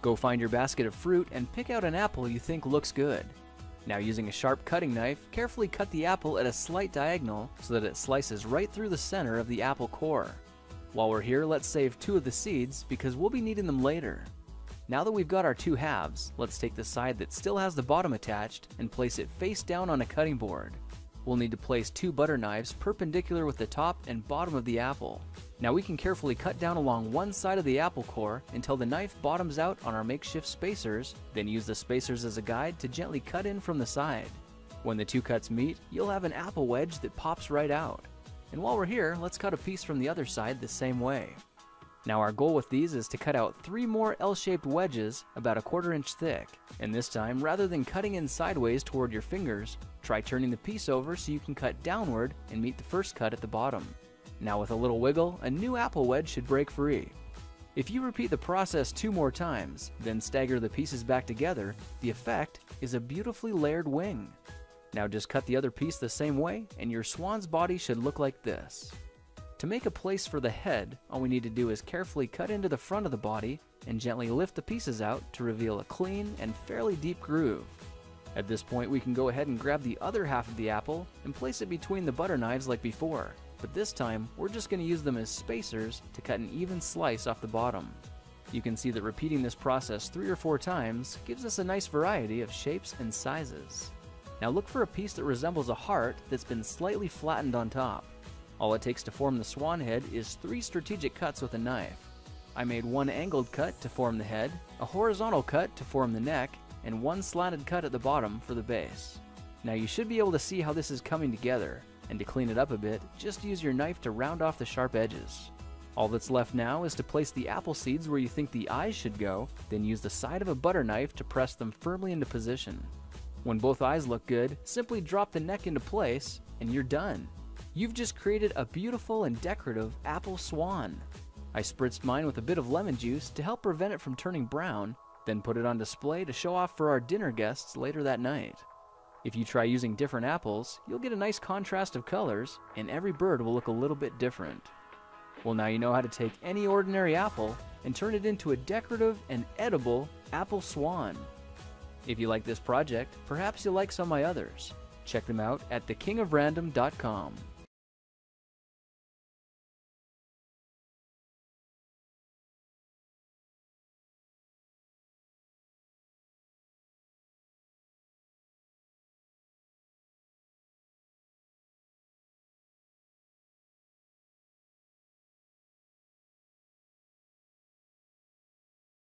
Go find your basket of fruit and pick out an apple you think looks good. Now, using a sharp cutting knife, carefully cut the apple at a slight diagonal so that it slices right through the center of the apple core. While we're here, let's save 2 of the seeds because we'll be needing them later. Now that we've got our 2 halves, let's take the side that still has the bottom attached and place it face down on a cutting board. We'll need to place 2 butter knives perpendicular with the top and bottom of the apple. Now we can carefully cut down along one side of the apple core until the knife bottoms out on our makeshift spacers, then use the spacers as a guide to gently cut in from the side. When the 2 cuts meet, you'll have an apple wedge that pops right out. And while we're here, let's cut a piece from the other side the same way. Now our goal with these is to cut out 3 more L-shaped wedges about 1/4 inch thick. And this time, rather than cutting in sideways toward your fingers, try turning the piece over so you can cut downward and meet the first cut at the bottom. Now with a little wiggle, a new apple wedge should break free. If you repeat the process 2 more times, then stagger the pieces back together, the effect is a beautifully layered wing. Now just cut the other piece the same way and your swan's body should look like this. To make a place for the head, all we need to do is carefully cut into the front of the body and gently lift the pieces out to reveal a clean and fairly deep groove. At this point, we can go ahead and grab the other half of the apple and place it between the butter knives like before, but this time we're just going to use them as spacers to cut an even slice off the bottom. You can see that repeating this process 3 or 4 times gives us a nice variety of shapes and sizes. Now look for a piece that resembles a heart that's been slightly flattened on top. All it takes to form the swan head is 3 strategic cuts with a knife. I made 1 angled cut to form the head, a horizontal cut to form the neck, and 1 slanted cut at the bottom for the base. Now you should be able to see how this is coming together, and to clean it up a bit, just use your knife to round off the sharp edges. All that's left now is to place the apple seeds where you think the eyes should go, then use the side of a butter knife to press them firmly into position. When both eyes look good, simply drop the neck into place, and you're done. You've just created a beautiful and decorative apple swan. I spritzed mine with a bit of lemon juice to help prevent it from turning brown, then put it on display to show off for our dinner guests later that night. If you try using different apples, you'll get a nice contrast of colors, and every bird will look a little bit different. Well, now you know how to take any ordinary apple and turn it into a decorative and edible apple swan. If you like this project, perhaps you'll like some of my others. Check them out at thekingofrandom.com.